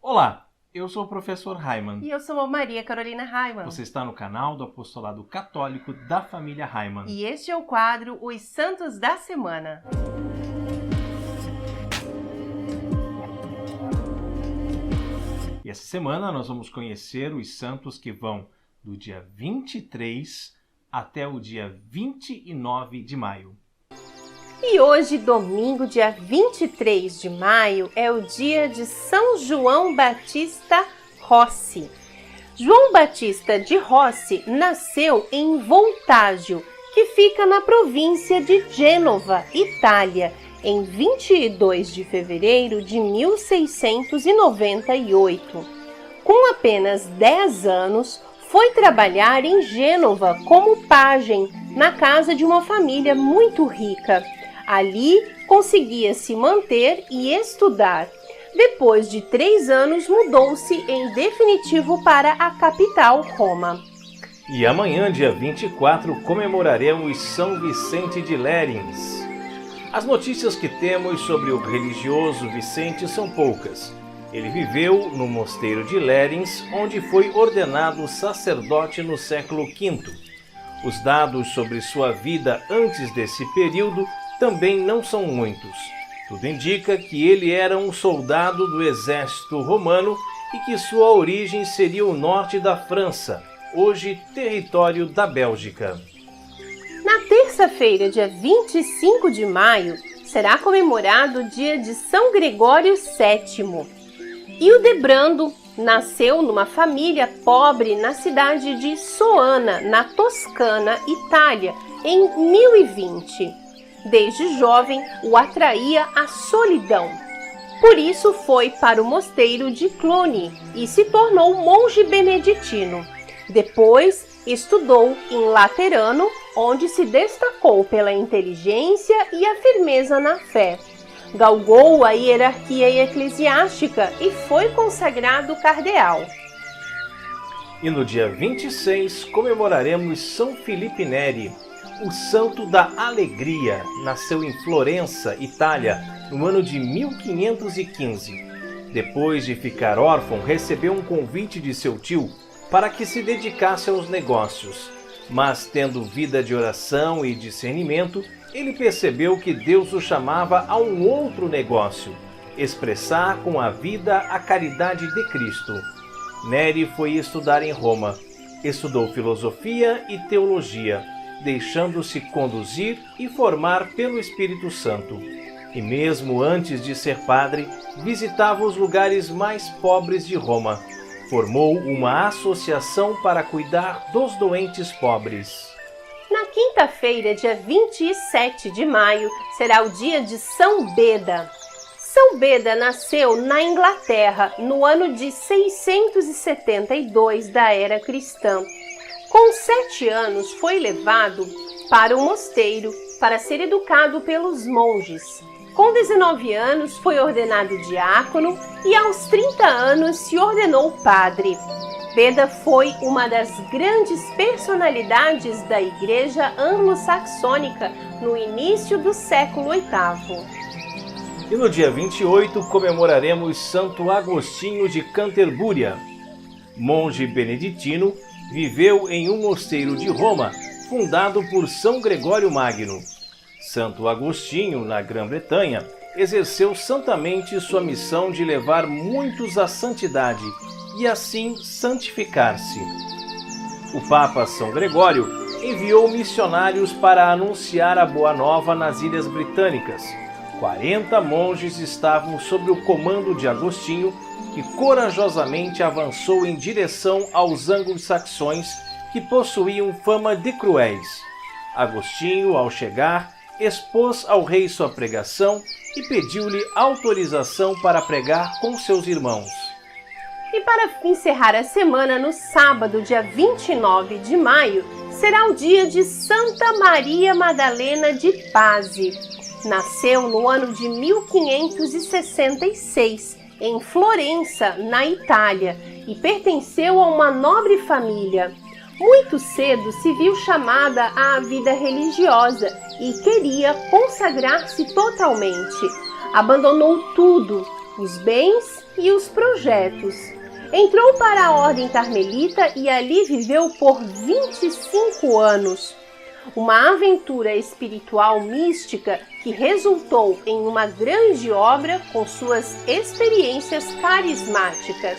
Olá, eu sou o professor Raiman. E eu sou a Maria Carolina Raiman. Você está no canal do Apostolado Católico da família Raiman. E este é o quadro Os Santos da Semana. E essa semana nós vamos conhecer os santos que vão do dia 23 até o dia 29 de maio. E hoje, domingo, dia 23 de maio, é o dia de São João Batista Rossi. João Batista de Rossi nasceu em Voltágio, que fica na província de Gênova, Itália, em 22 de fevereiro de 1698. Com apenas 10 anos, foi trabalhar em Gênova como pajem, na casa de uma família muito rica. Ali conseguia se manter e estudar. Depois de 3 anos, mudou-se em definitivo para a capital, Roma. E amanhã, dia 24, comemoraremos São Vicente de Lérins. As notícias que temos sobre o religioso Vicente são poucas. Ele viveu no mosteiro de Lérins, onde foi ordenado sacerdote no século V. Os dados sobre sua vida antes desse período também não são muitos. Tudo indica que ele era um soldado do exército romano e que sua origem seria o norte da França, hoje território da Bélgica. Na terça-feira, dia 25 de maio, será comemorado o dia de São Gregório VII. Hildebrando nasceu numa família pobre na cidade de Soana, na Toscana, Itália, em 1020. Desde jovem, o atraía a solidão. Por isso foi para o mosteiro de Cluny e se tornou monge beneditino. Depois, estudou em Laterano, onde se destacou pela inteligência e a firmeza na fé. Galgou a hierarquia eclesiástica e foi consagrado cardeal. E no dia 26 comemoraremos São Filipe Neri, o santo da alegria. Nasceu em Florença, Itália, no ano de 1515. Depois de ficar órfão, recebeu um convite de seu tio para que se dedicasse aos negócios. Mas, tendo vida de oração e discernimento, ele percebeu que Deus o chamava a um outro negócio: expressar com a vida a caridade de Cristo. Neri foi estudar em Roma. Estudou filosofia e teologia, deixando-se conduzir e formar pelo Espírito Santo. E mesmo antes de ser padre, visitava os lugares mais pobres de Roma. Formou uma associação para cuidar dos doentes pobres. Na quinta-feira, dia 27 de maio, será o dia de São Beda. São Beda nasceu na Inglaterra no ano de 672 da era cristã. Com 7 anos, foi levado para o mosteiro para ser educado pelos monges. Com 19 anos, foi ordenado diácono e aos 30 anos se ordenou padre. Beda foi uma das grandes personalidades da Igreja Anglo-Saxônica no início do século VIII. E no dia 28 comemoraremos Santo Agostinho de Canterbúria. Monge beneditino, viveu em um mosteiro de Roma, fundado por São Gregório Magno. Santo Agostinho, na Grã-Bretanha, exerceu santamente sua missão de levar muitos à santidade e assim santificar-se. O Papa São Gregório enviou missionários para anunciar a Boa Nova nas Ilhas Britânicas. 40 monges estavam sob o comando de Agostinho, que corajosamente avançou em direção aos anglo-saxões, que possuíam fama de cruéis. Agostinho, ao chegar, expôs ao rei sua pregação e pediu-lhe autorização para pregar com seus irmãos. E para encerrar a semana, no sábado, dia 29 de maio, será o dia de Santa Maria Madalena de Pazzi. Nasceu no ano de 1566, em Florença, na Itália, e pertenceu a uma nobre família. Muito cedo se viu chamada à vida religiosa e queria consagrar-se totalmente. Abandonou tudo, os bens e os projetos. Entrou para a Ordem Carmelita e ali viveu por 25 anos. Uma aventura espiritual mística que resultou em uma grande obra com suas experiências carismáticas.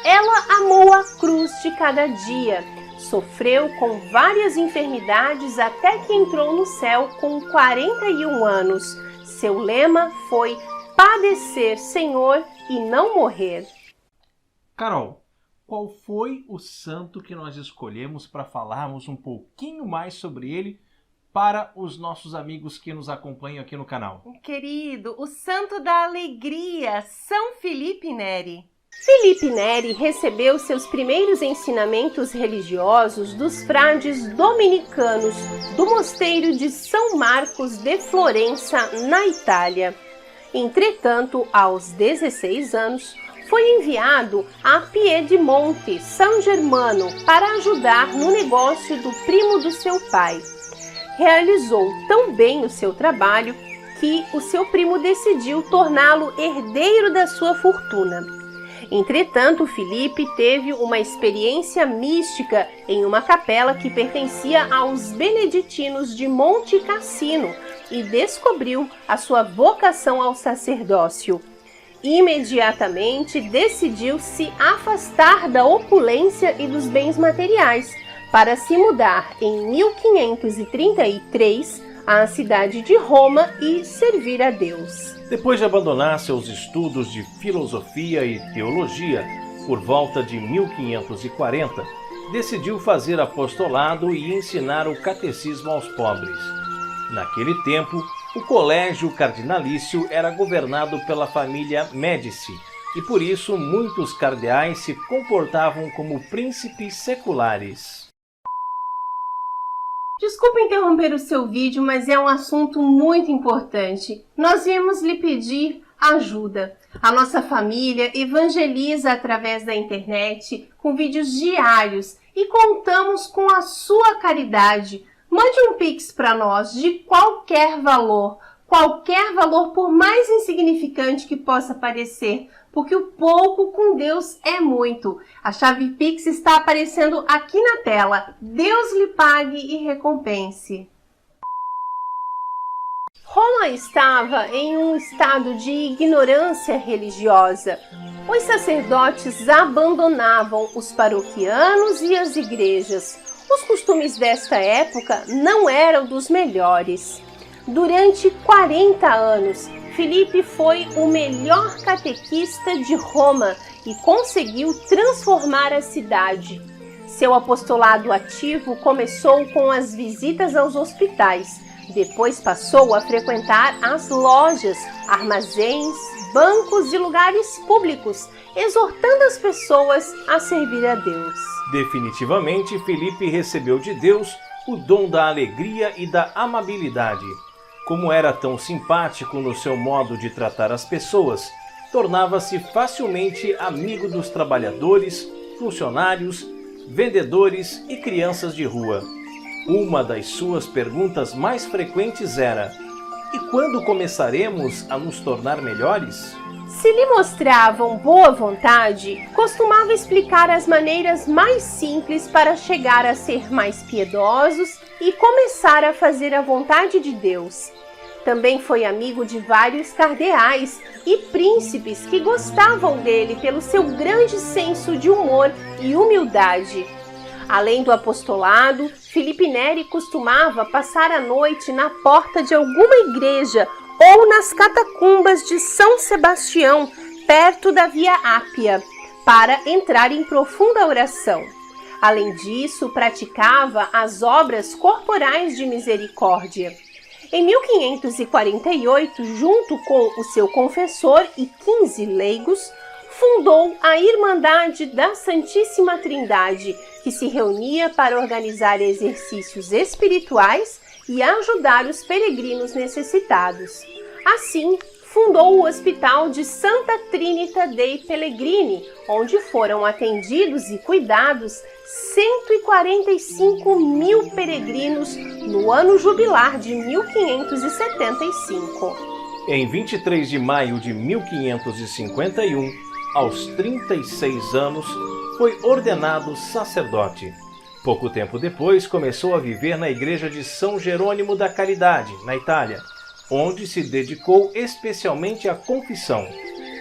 Ela amou a cruz de cada dia, sofreu com várias enfermidades até que entrou no céu com 41 anos. Seu lema foi padecer, Senhor, e não morrer. Carol, qual foi o santo que nós escolhemos para falarmos um pouquinho mais sobre ele para os nossos amigos que nos acompanham aqui no canal? Querido, o santo da alegria, São Filipe Neri. Filipe Neri recebeu seus primeiros ensinamentos religiosos dos frades dominicanos do mosteiro de São Marcos de Florença, na Itália. Entretanto, aos 16 anos, foi enviado a Piedimonte, São Germano, para ajudar no negócio do primo do seu pai. Realizou tão bem o seu trabalho que o seu primo decidiu torná-lo herdeiro da sua fortuna. Entretanto, Filipe teve uma experiência mística em uma capela que pertencia aos beneditinos de Monte Cassino e descobriu a sua vocação ao sacerdócio. Imediatamente decidiu se afastar da opulência e dos bens materiais para se mudar em 1533 à cidade de Roma e servir a Deus. Depois de abandonar seus estudos de filosofia e teologia por volta de 1540, decidiu fazer apostolado e ensinar o catecismo aos pobres. Naquele tempo, o colégio cardinalício era governado pela família Médici e por isso muitos cardeais se comportavam como príncipes seculares. Desculpa interromper o seu vídeo, mas é um assunto muito importante. Nós viemos lhe pedir ajuda. A nossa família evangeliza através da internet com vídeos diários e contamos com a sua caridade. Mande um Pix para nós de qualquer valor por mais insignificante que possa parecer, porque o pouco com Deus é muito. A chave Pix está aparecendo aqui na tela. Deus lhe pague e recompense. Roma estava em um estado de ignorância religiosa. Os sacerdotes abandonavam os paroquianos e as igrejas. Os costumes desta época não eram dos melhores. Durante 40 anos, Filipe foi o melhor catequista de Roma e conseguiu transformar a cidade. Seu apostolado ativo começou com as visitas aos hospitais. Depois passou a frequentar as lojas, armazéns, bancos e lugares públicos, exortando as pessoas a servir a Deus. Definitivamente, Filipe recebeu de Deus o dom da alegria e da amabilidade. Como era tão simpático no seu modo de tratar as pessoas, tornava-se facilmente amigo dos trabalhadores, funcionários, vendedores e crianças de rua. Uma das suas perguntas mais frequentes era: e quando começaremos a nos tornar melhores? Se lhe mostravam boa vontade, costumava explicar as maneiras mais simples para chegar a ser mais piedosos e começar a fazer a vontade de Deus. Também foi amigo de vários cardeais e príncipes que gostavam dele pelo seu grande senso de humor e humildade. Além do apostolado, Filipe Neri costumava passar a noite na porta de alguma igreja ou nas catacumbas de São Sebastião, perto da Via Ápia, para entrar em profunda oração. Além disso, praticava as obras corporais de misericórdia. Em 1548, junto com o seu confessor e 15 leigos, fundou a Irmandade da Santíssima Trindade, que se reunia para organizar exercícios espirituais e ajudar os peregrinos necessitados. Assim, fundou o Hospital de Santa Trinita dei Pellegrini, onde foram atendidos e cuidados 145 mil peregrinos no ano jubilar de 1575. Em 23 de maio de 1551, Aos 36 anos, foi ordenado sacerdote. Pouco tempo depois, começou a viver na igreja de São Jerônimo da Caridade, na Itália, onde se dedicou especialmente à confissão.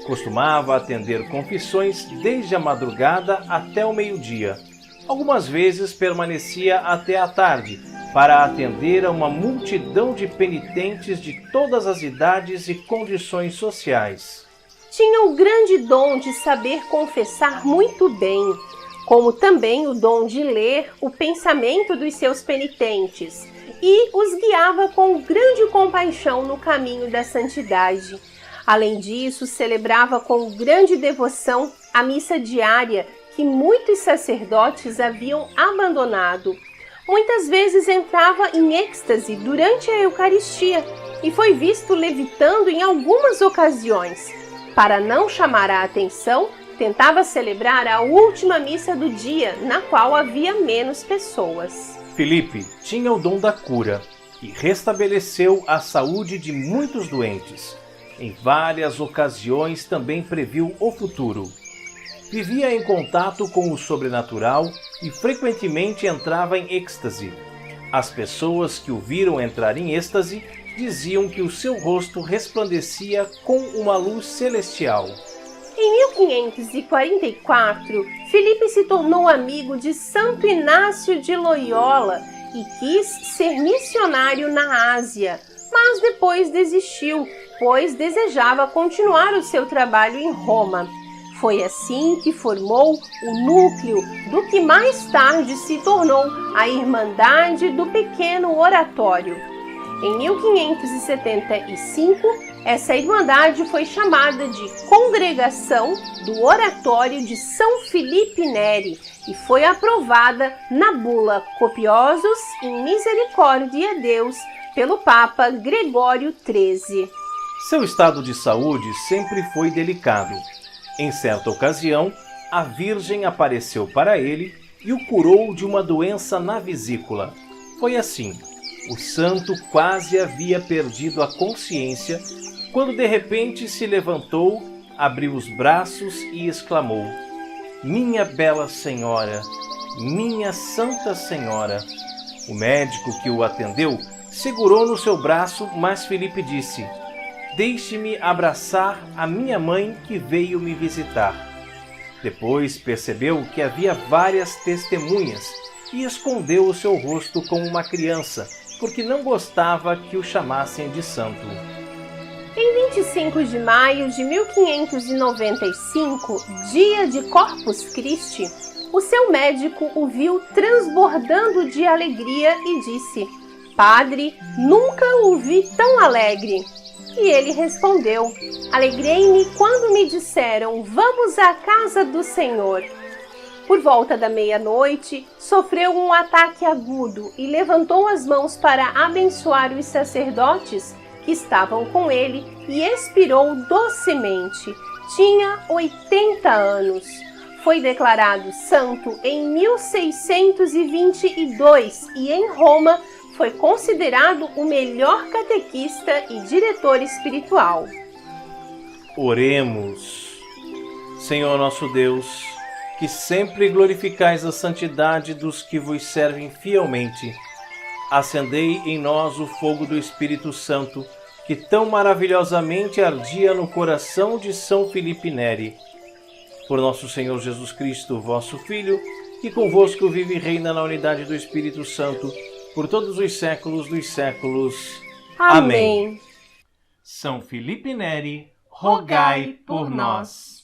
Costumava atender confissões desde a madrugada até o meio-dia. Algumas vezes permanecia até a tarde para atender a uma multidão de penitentes de todas as idades e condições sociais. Tinha o grande dom de saber confessar muito bem, como também o dom de ler o pensamento dos seus penitentes, e os guiava com grande compaixão no caminho da santidade. Além disso, celebrava com grande devoção a missa diária que muitos sacerdotes haviam abandonado. Muitas vezes entrava em êxtase durante a Eucaristia e foi visto levitando em algumas ocasiões. Para não chamar a atenção, tentava celebrar a última missa do dia, na qual havia menos pessoas. Filipe tinha o dom da cura e restabeleceu a saúde de muitos doentes. Em várias ocasiões também previu o futuro. Vivia em contato com o sobrenatural e frequentemente entrava em êxtase. As pessoas que o viram entrar em êxtase diziam que o seu rosto resplandecia com uma luz celestial. Em 1544, Filipe se tornou amigo de Santo Inácio de Loyola e quis ser missionário na Ásia, mas depois desistiu, pois desejava continuar o seu trabalho em Roma. Foi assim que formou o núcleo do que mais tarde se tornou a Irmandade do Pequeno Oratório. Em 1575, essa irmandade foi chamada de Congregação do Oratório de São Filipe Neri e foi aprovada na bula Copiosus in Misericordia Deus pelo Papa Gregório XIII. Seu estado de saúde sempre foi delicado. Em certa ocasião, a Virgem apareceu para ele e o curou de uma doença na vesícula. Foi assim. O santo quase havia perdido a consciência quando de repente se levantou, abriu os braços e exclamou: "Minha bela Senhora, minha Santa Senhora!" O médico que o atendeu segurou no seu braço, mas Filipe disse: "Deixe-me abraçar a minha mãe que veio me visitar." Depois percebeu que havia várias testemunhas e escondeu o seu rosto como uma criança, porque não gostava que o chamassem de santo. Em 25 de maio de 1595, dia de Corpus Christi, o seu médico o viu transbordando de alegria e disse: "Padre, nunca o vi tão alegre." E ele respondeu: "Alegrei-me quando me disseram, vamos à casa do Senhor." Por volta da meia-noite, sofreu um ataque agudo e levantou as mãos para abençoar os sacerdotes que estavam com ele e expirou docemente. Tinha 80 anos. Foi declarado santo em 1622 e em Roma foi considerado o melhor catequista e diretor espiritual. Oremos. Senhor nosso Deus, que sempre glorificais a santidade dos que vos servem fielmente, acendei em nós o fogo do Espírito Santo, que tão maravilhosamente ardia no coração de São Filipe Neri. Por nosso Senhor Jesus Cristo, vosso Filho, que convosco vive e reina na unidade do Espírito Santo, por todos os séculos dos séculos. Amém. São Filipe Neri, rogai por nós.